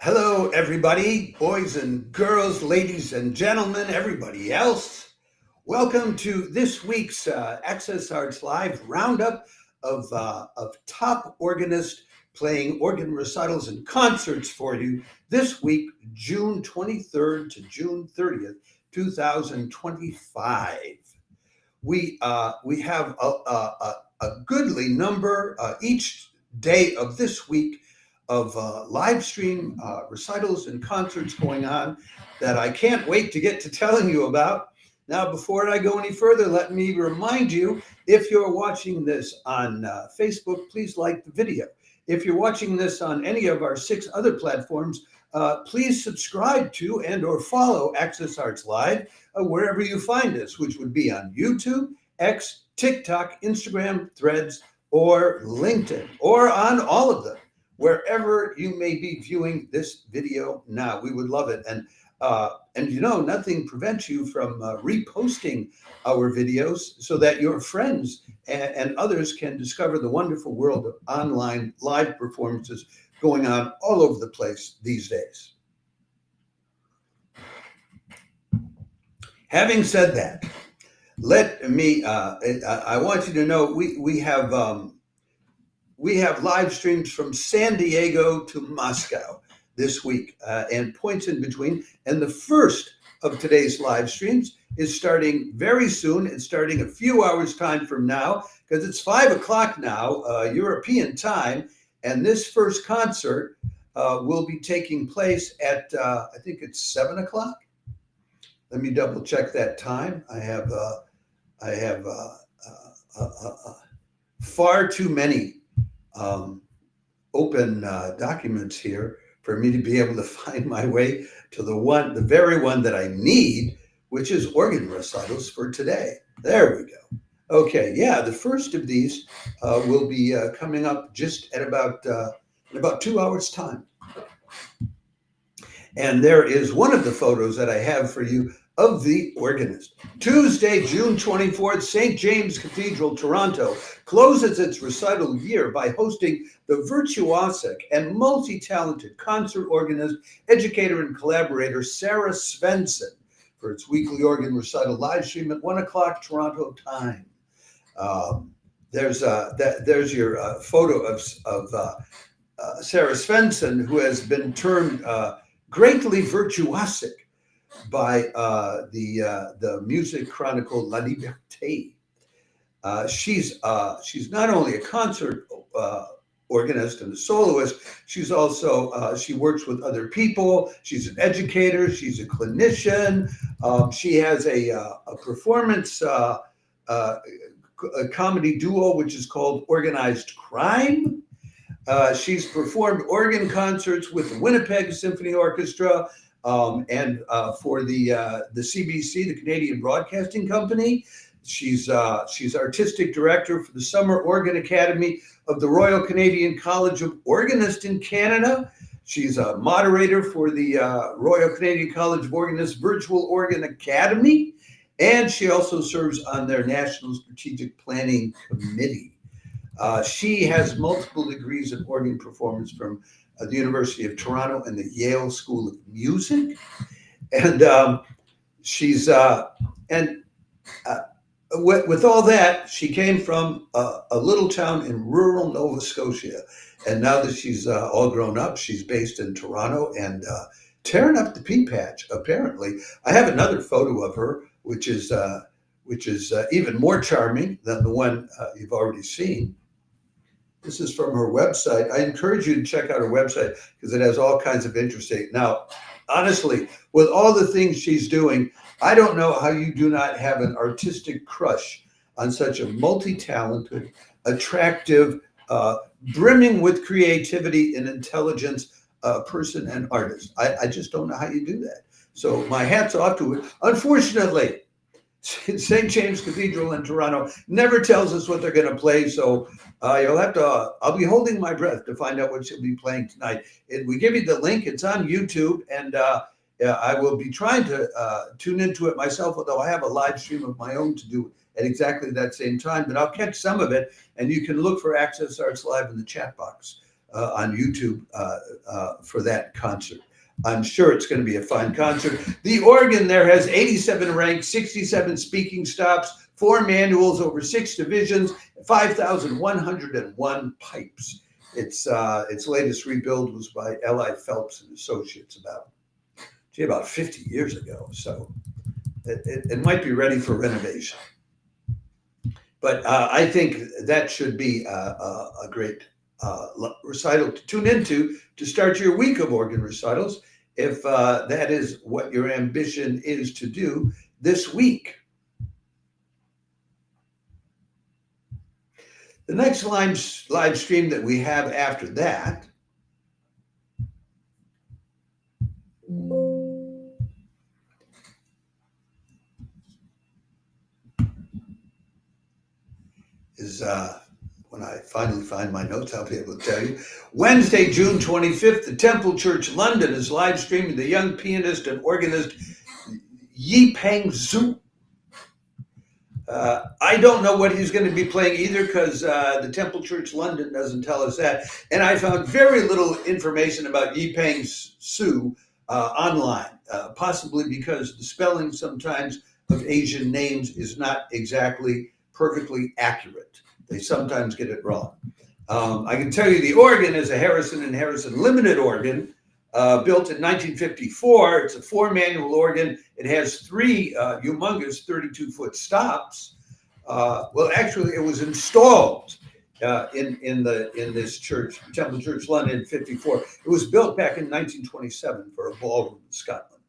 Hello, everybody, boys and girls, ladies and gentlemen, everybody else. Welcome to this week's Access Arts Live roundup of top organists playing organ recitals and concerts for you this week, June 23rd to June 30th, 2025. We have a goodly number each day of this week of live stream recitals and concerts going on that I can't wait to get to telling you about. Now, before I go any further, let me remind you, if you're watching this on Facebook, please like the video. If you're watching this on any of our 6 other platforms, please subscribe to and or follow Access Arts Live wherever you find us, which would be on YouTube, X, TikTok, Instagram, Threads, or LinkedIn, or on all of them. Wherever you may be viewing this video now, we would love it. And nothing prevents you from reposting our videos so that your friends and others can discover the wonderful world of online live performances going on all over the place these days. Having said that, let me, I want you to know we have live streams from San Diego to Moscow this week and points in between. And the first of today's live streams is starting very soon. It's starting a few hours time from now because it's 5 o'clock now, European time. And this first concert will be taking place at, I think it's 7 o'clock. Let me double check that time. I have far too many open documents here for me to be able to find my way to the very one that I need, which is organ recitals for today. There we go. Okay, yeah, the first of these will be coming up just at about 2 hours time. And there is one of the photos that I have for you of the organist. Tuesday, June 24th, St. James Cathedral, Toronto, closes its recital year by hosting the virtuosic and multi-talented concert organist, educator, and collaborator Sarah Svendsen for its weekly organ recital live stream at 1 o'clock Toronto time. There's your photo of Sarah Svendsen, who has been termed greatly virtuosic by the music chronicle La Liberté. She's not only a concert organist and a soloist, she's also she works with other people. She's an educator. She's a clinician. She has a performance a comedy duo which is called Organized Crime. She's performed organ concerts with the Winnipeg Symphony Orchestra. And for the CBC, the Canadian Broadcasting Company. She's artistic director for the Summer Organ Academy of the Royal Canadian College of Organists in Canada. She's a moderator for the Royal Canadian College of Organists Virtual Organ Academy, and she also serves on their National Strategic Planning Committee. She has multiple degrees in organ performance from the University of Toronto and the Yale School of Music, and with all that, she came from a little town in rural Nova Scotia, and now that she's all grown up, she's based in Toronto and tearing up the pea patch. Apparently, I have another photo of her, which is even more charming than the one you've already seen. This is from her website. I encourage you to check out her website because it has all kinds of interesting. Now, honestly, with all the things she's doing, I don't know how you do not have an artistic crush on such a multi-talented, attractive, brimming with creativity and intelligence person and artist. I just don't know how you do that. So my hat's off to it. Unfortunately, St. James Cathedral in Toronto never tells us what they're going to play, so you'll have to. I'll be holding my breath to find out what she'll be playing tonight. We give you the link; it's on YouTube, and I will be trying to tune into it myself. Although I have a live stream of my own to do at exactly that same time, but I'll catch some of it, and you can look for Access Arts Live in the chat box on YouTube for that concert. I'm sure it's going to be a fine concert. The organ there has 87 ranks, 67 speaking stops, 4 manuals over 6 divisions, 5,101 pipes. Its latest rebuild was by L.I. Phelps and Associates about 50 years ago. So it might be ready for renovation. But I think that should be a great recital to tune into to start your week of organ recitals, if that is what your ambition is to do this week. The next live stream that we have after that is, when I finally find my notes, I'll be able to tell you. Wednesday, June 25th, the Temple Church London is live streaming the young pianist and organist Yipeng Zhu. I don't know what he's going to be playing either, because the Temple Church London doesn't tell us that. And I found very little information about Yipeng Zhu online, possibly because the spelling sometimes of Asian names is not exactly perfectly accurate. They sometimes get it wrong. I can tell you the organ is a Harrison & Harrison limited organ, built in 1954. It's a 4-manual organ. It has 3 humongous 32-foot stops. Well, actually, it was installed in this church, Temple Church London, in 54. It was built back in 1927 for a ballroom in Scotland.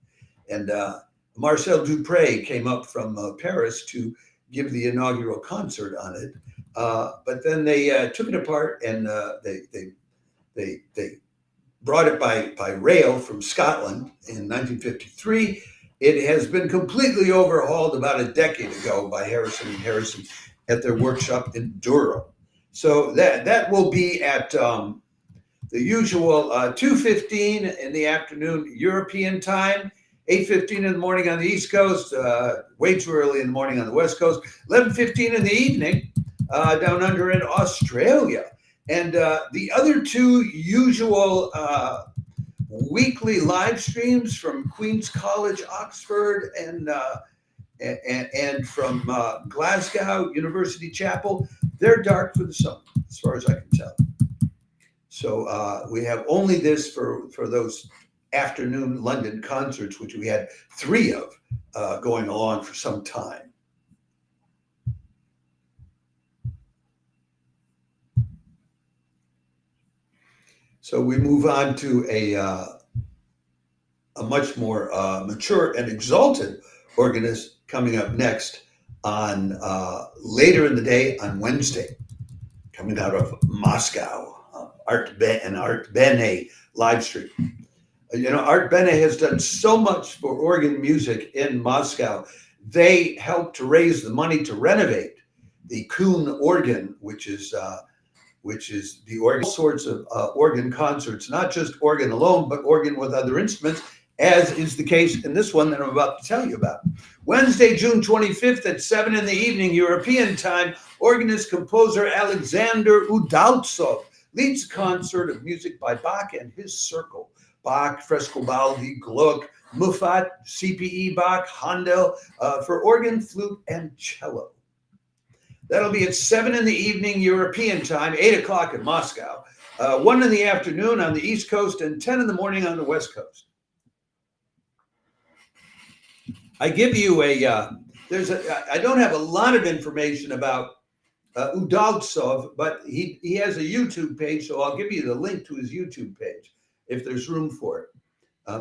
And Marcel Dupré came up from Paris to give the inaugural concert on it. But then they took it apart, and they brought it by rail from Scotland in 1953. It has been completely overhauled about a decade ago by Harrison & Harrison at their workshop in Durham. So that will be at the usual 2:15 in the afternoon European time, 8:15 in the morning on the East Coast, way too early in the morning on the West Coast, 11:15 in the evening down under in Australia. And the other 2 usual weekly live streams from Queen's College, Oxford, and from Glasgow University Chapel, they're dark for the sun, as far as I can tell. So we have only this for those afternoon London concerts, which we had 3 of going along for some time. So we move on to a much more mature and exalted organist coming up next on later in the day on Wednesday, coming out of Moscow, Artbene live stream. You know, Artbene has done so much for organ music in Moscow. They helped to raise the money to renovate the Kuhn organ, which is the organ, all sorts of organ concerts, not just organ alone, but organ with other instruments, as is the case in this one that I'm about to tell you about. Wednesday, June 25th at 7 in the evening, European time, organist composer Alexander Udaltsov leads a concert of music by Bach and his circle. Bach, Frescobaldi, Gluck, Muffat, CPE Bach, Handel, for organ, flute, and cello. That'll be at 7 in the evening European time, 8 o'clock in Moscow, 1 in the afternoon on the East Coast, and 10 in the morning on the West Coast. I give you I don't have a lot of information about Udaltsov, but he has a YouTube page, so I'll give you the link to his YouTube page if there's room for it.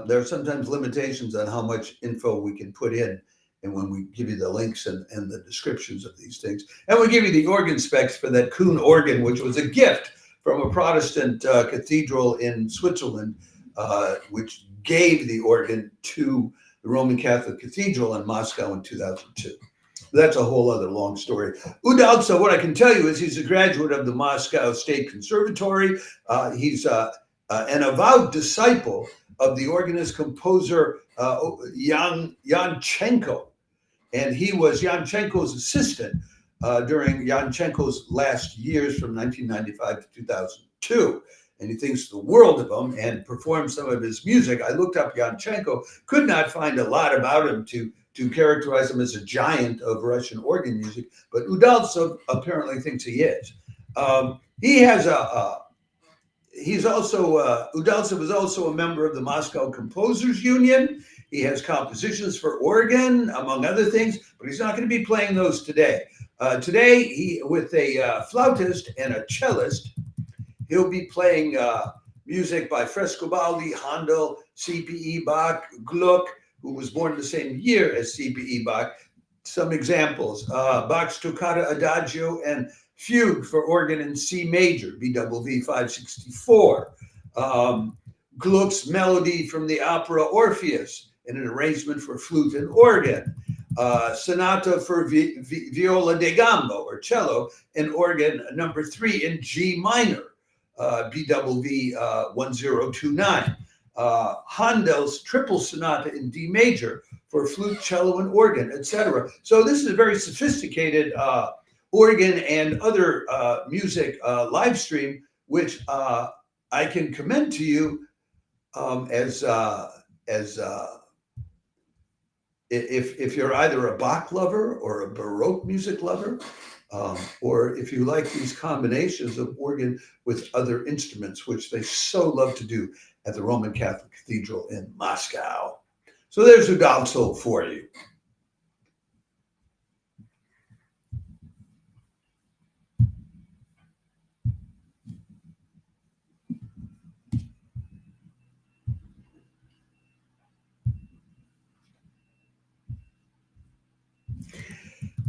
There are sometimes limitations on how much info we can put in, and when we give you the links and the descriptions of these things. And we give you the organ specs for that Kuhn organ, which was a gift from a Protestant cathedral in Switzerland, which gave the organ to the Roman Catholic Cathedral in Moscow in 2002. That's a whole other long story. Udaltsov, what I can tell you is he's a graduate of the Moscow State Conservatory. He's an avowed disciple of the organist composer Yanchenko. And he was Yanchenko's assistant during Yanchenko's last years from 1995 to 2002. and he thinks the world of him and performed some of his music. I looked up Yanchenko, could not find a lot about him to characterize him as a giant of Russian organ music, but Udaltsov apparently thinks he is. He has Udaltsov is also a member of the Moscow Composers Union. He has compositions for organ, among other things, but he's not going to be playing those today. Today, he, with a flautist and a cellist, he'll be playing music by Frescobaldi, Handel, CPE Bach, Gluck, who was born the same year as CPE Bach. Some examples, Bach's Toccata Adagio and Fugue for organ in C major, BWV 564. Gluck's Melody from the opera Orpheus in an arrangement for flute and organ. Sonata for viola da gamba or cello and organ number 3 in G minor, BWV 1029. Handel's Triple Sonata in D major for flute, cello, and organ, etc. So this is a very sophisticated organ and other music live stream, which I can commend to you if you're either a Bach lover or a Baroque music lover, or if you like these combinations of organ with other instruments, which they so love to do at the Roman Catholic Cathedral in Moscow. So there's Udaltsov for you.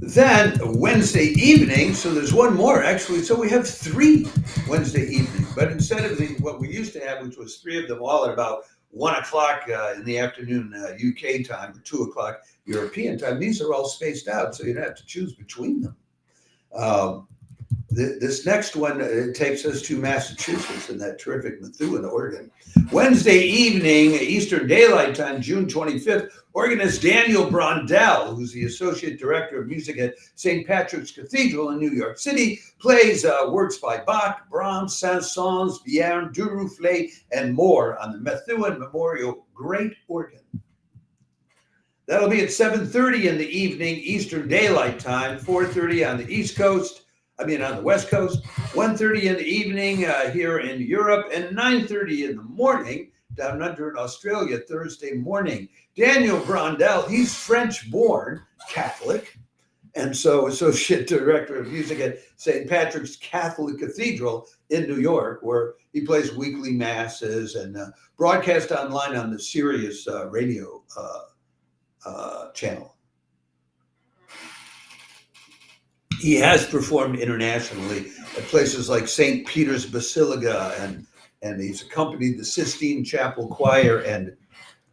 Then Wednesday evening, so there's one more actually, so we have 3 Wednesday evening, but instead of what we used to have, which was 3 of them all at about 1 o'clock in the afternoon UK time, or 2 o'clock European time, these are all spaced out, so you don't have to choose between them. This next one takes us to Massachusetts and that terrific Methuen organ. Wednesday evening, Eastern Daylight Time, June 25th, organist Daniel Brondel, who's the Associate Director of Music at St. Patrick's Cathedral in New York City, plays works by Bach, Brahms, Saint-Saëns, Vierne, Duruflé, and more on the Methuen Memorial Great Organ. That'll be at 7:30 in the evening, Eastern Daylight Time, 4:30 on the East Coast. On the West Coast, 1:30 in the evening here in Europe, and 9:30 in the morning down under in Australia, Thursday morning. Daniel Brondel, he's French-born Catholic, and so Associate Director of Music at St. Patrick's Catholic Cathedral in New York, where he plays weekly masses and broadcast online on the Sirius radio channel. He has performed internationally at places like St. Peter's Basilica, and he's accompanied the Sistine Chapel Choir and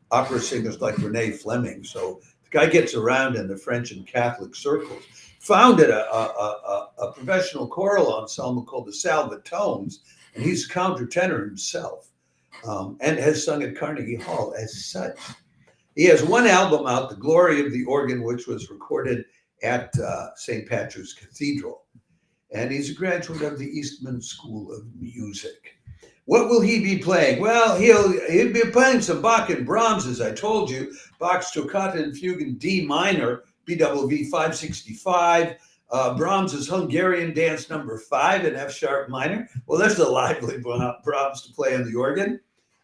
opera singers like Renee Fleming. So the guy gets around in the French and Catholic circles. Founded a professional choral ensemble called the Salvatones, and he's a countertenor himself, and has sung at Carnegie Hall as such. He has one album out, The Glory of the Organ, which was recorded at St. Patrick's Cathedral. And he's a graduate of the Eastman School of Music. What will he be playing? Well, he'll be playing some Bach and Brahms, as I told you. Bach's Toccata and Fugue in D minor, BWV 565. Brahms' Hungarian Dance number 5 in F sharp minor. Well, there's a lively Brahms to play on the organ.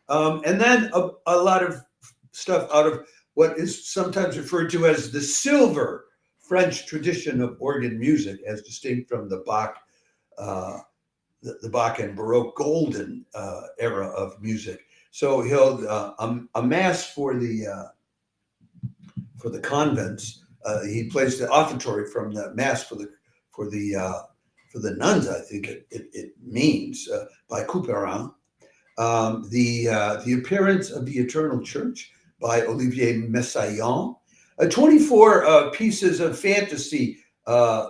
And then a lot of stuff out of what is sometimes referred to as the silver French tradition of organ music, as distinct from the Bach, the Bach and Baroque golden era of music. So he'll a mass for the convents. He plays the offertory from the mass for the nuns. I think it means by Couperin. The Appearance of the Eternal Church by Olivier Messiaen. 24 pieces of fantasy, the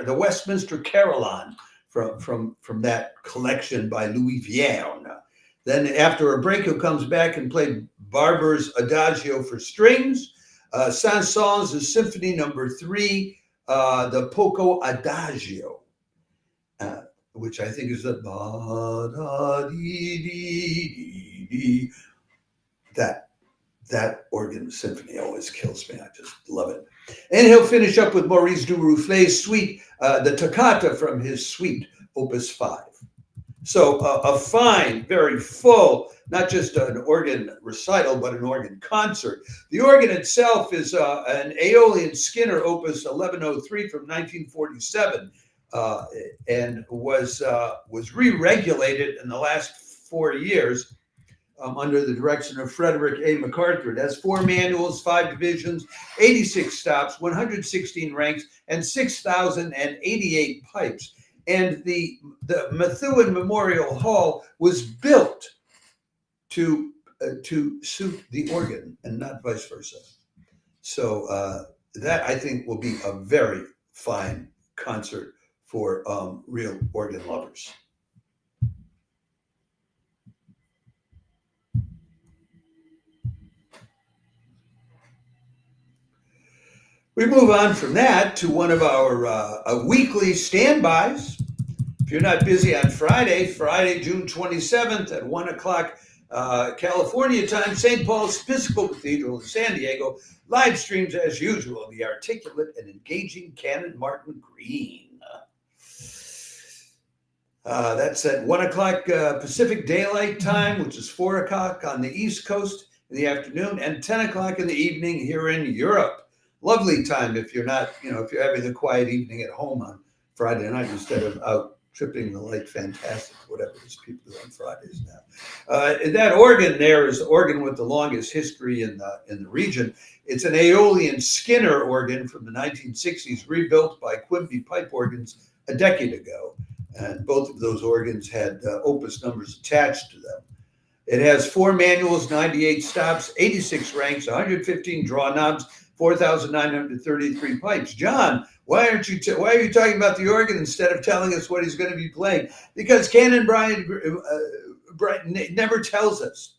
Westminster Carillon from that collection by Louis Vierne. Then after a break, he comes back and played Barber's Adagio for strings, Saint-Saëns' Symphony number 3, the Poco Adagio. which I think is the ba-da-dee-dee-dee-dee. That organ symphony always kills me. I just love it. And he'll finish up with Maurice Durouflé's suite, the toccata from his suite, Opus 5. So a fine, very full, not just an organ recital, but an organ concert. The organ itself is an Aeolian Skinner, Opus 1103 from 1947, and was re-regulated in the last 4 years under the direction of Frederick A. MacArthur. It has 4 manuals, 5 divisions, 86 stops, 116 ranks, and 6,088 pipes. And the Methuen Memorial Hall was built to suit the organ and not vice versa. So that, I think, will be a very fine concert for real organ lovers. We move on from that to one of our weekly standbys. If you're not busy on Friday, June 27th at 1 o'clock California time, St. Paul's Episcopal Cathedral in San Diego live streams as usual the articulate and engaging Canon Martin Green. That's at 1 o'clock Pacific Daylight Time, which is 4 o'clock on the East Coast in the afternoon, and 10 o'clock in the evening here in Europe. Lovely time if you're not, if you're having a quiet evening at home on Friday night instead of out tripping the light fantastic, whatever these people do on Fridays now. That organ there is the organ with the longest history in the region. It's an Aeolian Skinner organ from the 1960s, rebuilt by Quimby Pipe Organs a decade ago. And both of those organs had opus numbers attached to them. It has 4 manuals, 98 stops, 86 ranks, 115 draw knobs, 4,933 pipes. John, why are you talking about the organ instead of telling us what he's going to be playing? Because Canon Brian never tells us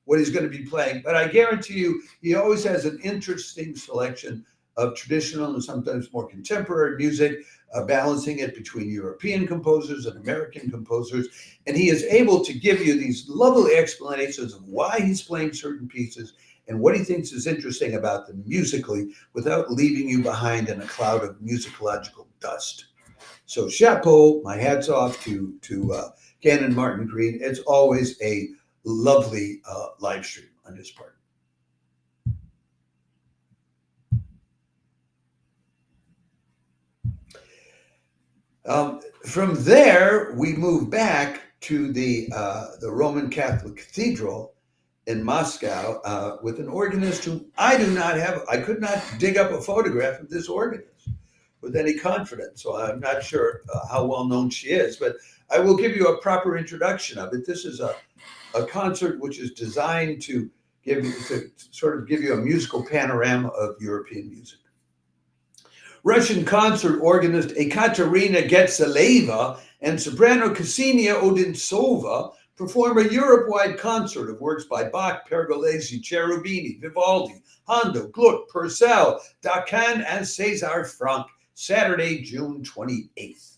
what he's going to be playing, but I guarantee you he always has an interesting selection of traditional and sometimes more contemporary music, balancing it between European composers and American composers. And he is able to give you these lovely explanations of why he's playing certain pieces and what he thinks is interesting about them musically without leaving you behind in a cloud of musicological dust. So chapeau, my hat's off to Canon Martin Green. It's always a lovely live stream on his part. From there, we move back to the Roman Catholic Cathedral in Moscow with an organist who I could not dig up a photograph of this organist with any confidence. So I'm not sure how well known she is, but I will give you a proper introduction of it. This is a concert which is designed to sort of give you a musical panorama of European music. Russian concert organist Ekaterina Getzeleva and soprano Ksenia Odintsova perform a Europe-wide concert of works by Bach, Pergolesi, Cherubini, Vivaldi, Handel, Gluck, Purcell, Dacan, and César Franck, Saturday, June 28th.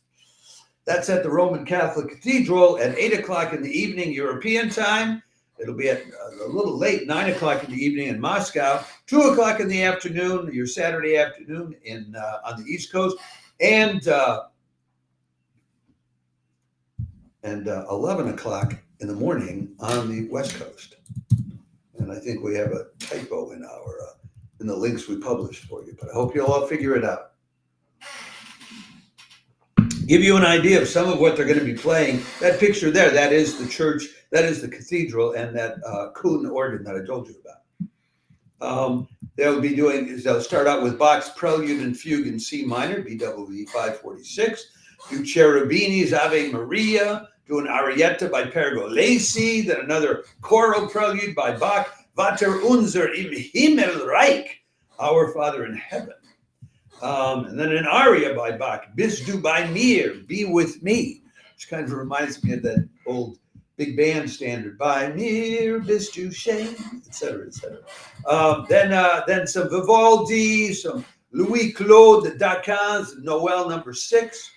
That's at the Roman Catholic Cathedral at 8 o'clock in the evening European time. It'll be at a little late, 9 o'clock in the evening in Moscow, 2 o'clock in the afternoon, your Saturday afternoon on the East Coast, and 11 o'clock in the morning on the West Coast. And I think we have a typo in the links we published for you, but I hope you'll all figure it out. Give you an idea of some of what they're going to be playing. That picture there, that is the church, that is the cathedral, and that Kuhn organ that I told you about. They'll start out with Bach's Prelude and Fugue in C minor, BWV 546, do Cherubini's Ave Maria, do an arietta by Pergolesi, then another choral prelude by Bach, Vater unser im Himmelreich, Our Father in Heaven. And then an aria by Bach, Bist du bei mir, Be with me, which kind of reminds me of that old big band standard, Bei mir bist du schön, etc., etc. Then some Vivaldi, some Louis-Claude Dacan's Noel number 6,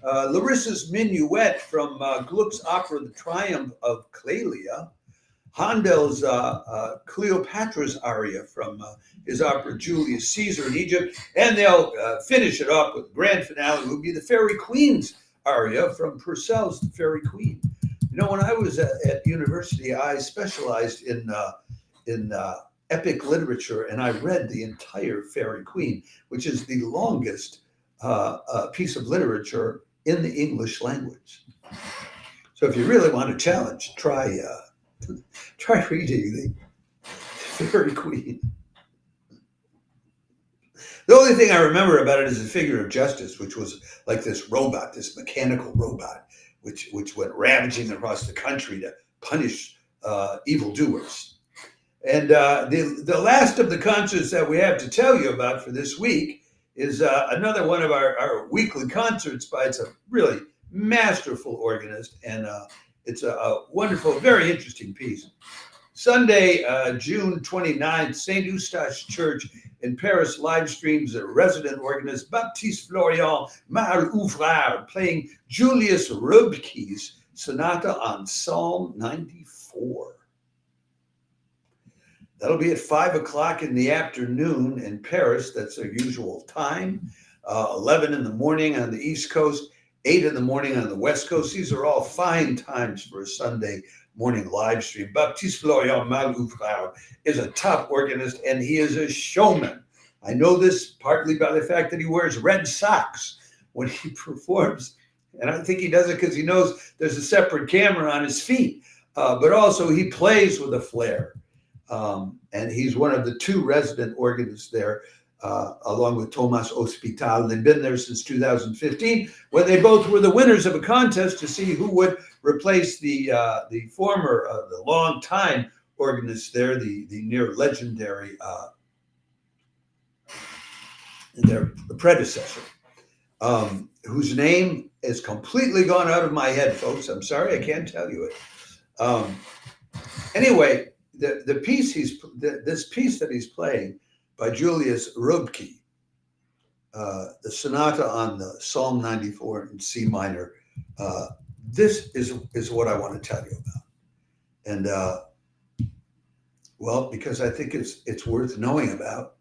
Larissa's Minuet from Gluck's opera The Triumph of Clélia, Handel's Cleopatra's aria from his opera Julius Caesar in Egypt, and they'll finish it up with the grand finale, will be the Fairy Queen's aria from Purcell's The Fairy Queen. You know, when I was at university, I specialized in epic literature, and I read the entire Fairy Queen, which is the longest piece of literature in the English language. So if you really want a challenge, try reading the Fairy Queen. The only thing I remember about it is the figure of justice, which was like this robot, this mechanical robot, which went ravaging across the country to punish evildoers. And the last of the concerts that we have to tell you about for this week is another one of our weekly concerts by it's a really masterful organist, and it's a wonderful, very interesting piece. Sunday, June 29th, St. Eustache Church in Paris live streams a resident organist, Baptiste-Florian Marle-Ouvrard, playing Julius Reubke's Sonata on Psalm 94. That'll be at 5 o'clock in the afternoon in Paris. That's their usual time. 11 in the morning on the East Coast, 8 in the morning on the West Coast. These are all fine times for a Sunday morning live stream. Baptiste-Florian Marle-Ouvrard is a top organist, and he is a showman. I know this partly by the fact that he wears red socks when he performs. And I think he does it because he knows there's a separate camera on his feet. But also he plays with a flair. And he's one of the two resident organists there, along with Thomas Hospital. They've been there since 2015, when they both were the winners of a contest to see who would replace the former, the long-time organist there, the near legendary, their predecessor, whose name is completely gone out of my head, folks. I'm sorry, I can't tell you it. Anyway. The piece this piece that he's playing by Julius Reubke, the Sonata on the Psalm 94 in C minor, this is what I want to tell you about, and well, because I think it's worth knowing about,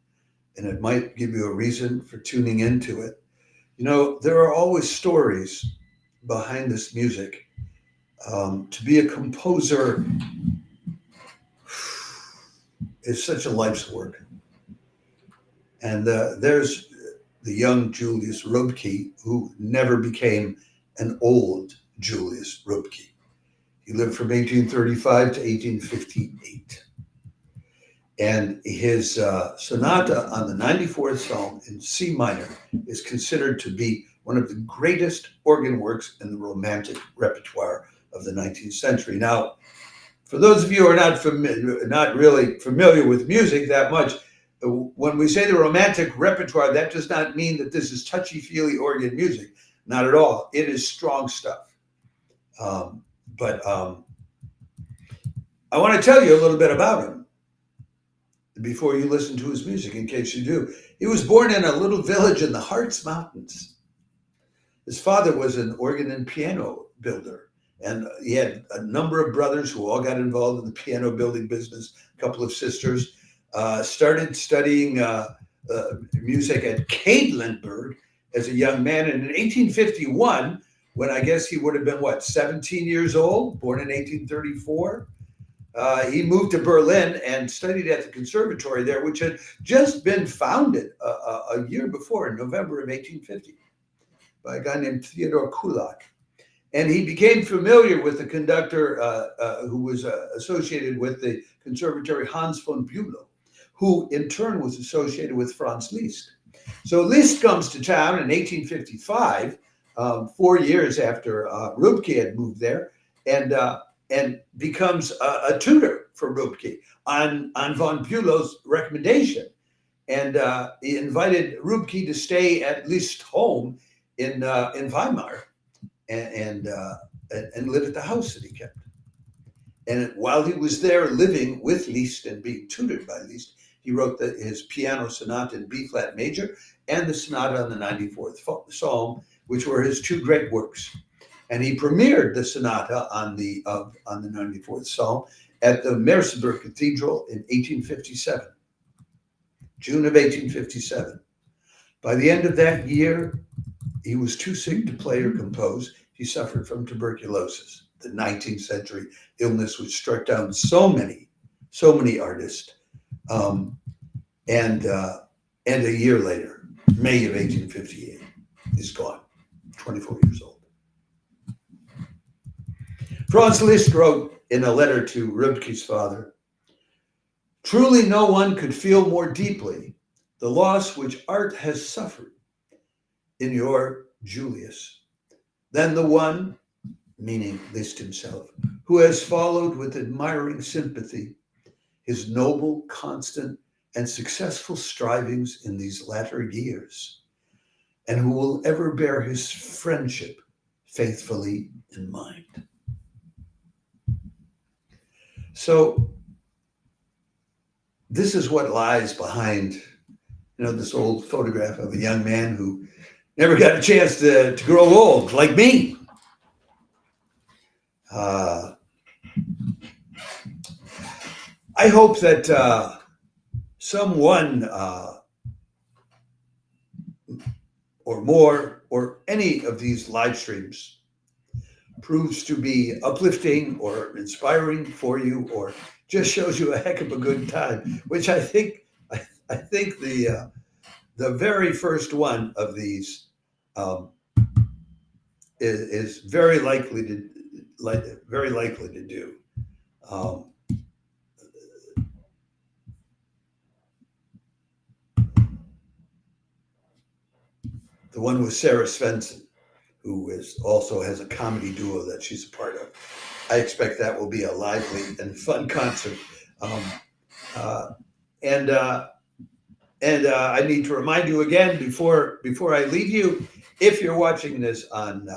and it might give you a reason for tuning into it. You know, there are always stories behind this music. To be a composer is such a life's work. And there's the young Julius Reubke, who never became an old Julius Reubke. He lived from 1835 to 1858. And his sonata on the 94th Psalm in C minor is considered to be one of the greatest organ works in the Romantic repertoire of the 19th century. Now, for those of you who are not really familiar with music that much, when we say the Romantic repertoire, that does not mean that this is touchy-feely organ music. Not at all. It is strong stuff. But I want to tell you a little bit about him before you listen to his music, in case you do. He was born in a little village in the Harz Mountains. His father was an organ and piano builder. And he had a number of brothers who all got involved in the piano building business, a couple of sisters, started studying music at Quedlinburg as a young man. And in 1851, when I guess he would have been, 17 years old, born in 1834, he moved to Berlin and studied at the conservatory there, which had just been founded a year before, in November of 1850, by a guy named Theodor Kullak. And he became familiar with the conductor who was associated with the conservatory, Hans von Bülow, who in turn was associated with Franz Liszt. So Liszt comes to town in 1855, 4 years after Reubke had moved there, and becomes a tutor for Reubke on von Bülow's recommendation. And he invited Reubke to stay at Liszt's home in Weimar, and live at the house that he kept. And while he was there living with Liszt and being tutored by Liszt, he wrote his piano sonata in B-flat major and the sonata on the 94th Psalm, which were his two great works. And he premiered the sonata on the 94th Psalm at the Merseburg Cathedral in 1857, June of 1857. By the end of that year, he was too sick to play or compose. He suffered from tuberculosis, the 19th century illness which struck down so many artists. And a year later, May of 1858, he's gone, 24 years old. Franz Liszt wrote in a letter to Reubke's father, "Truly no one could feel more deeply the loss which art has suffered in your Julius than the one," meaning Liszt himself, "who has followed with admiring sympathy his noble, constant, and successful strivings in these latter years, and who will ever bear his friendship faithfully in mind." So this is what lies behind, this old photograph of a young man who never got a chance to grow old, like me. I hope that someone or more, or any of these live streams proves to be uplifting or inspiring for you, or just shows you a heck of a good time, which I think the very first one of these is very likely to do. The one with Sarah Svendsen, who also has a comedy duo that she's a part of. I expect that will be a lively and fun concert. And I need to remind you again before I leave you, if you're watching this on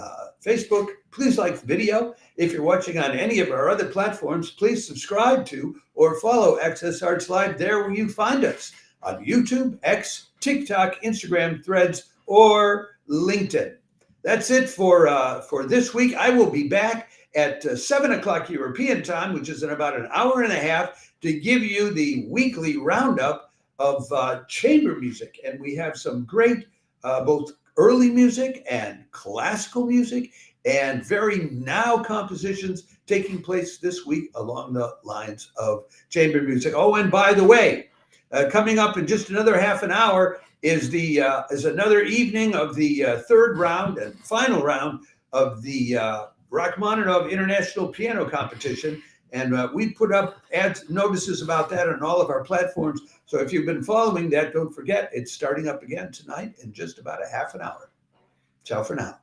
Facebook, please like the video. If you're watching on any of our other platforms, please subscribe to or follow Access Arts Live there where you find us, on YouTube, X, TikTok, Instagram, Threads, or LinkedIn. That's it for this week. I will be back at 7 o'clock European time, which is in about an hour and a half, to give you the weekly roundup of chamber music. And we have some great both early music and classical music and very now compositions taking place this week along the lines of chamber music. Oh, and by the way, coming up in just another half an hour is another evening of the third round and final round of the Rachmaninoff International Piano Competition. And we put up ads, notices about that on all of our platforms. So if you've been following that, don't forget, it's starting up again tonight in just about a half an hour. Ciao for now.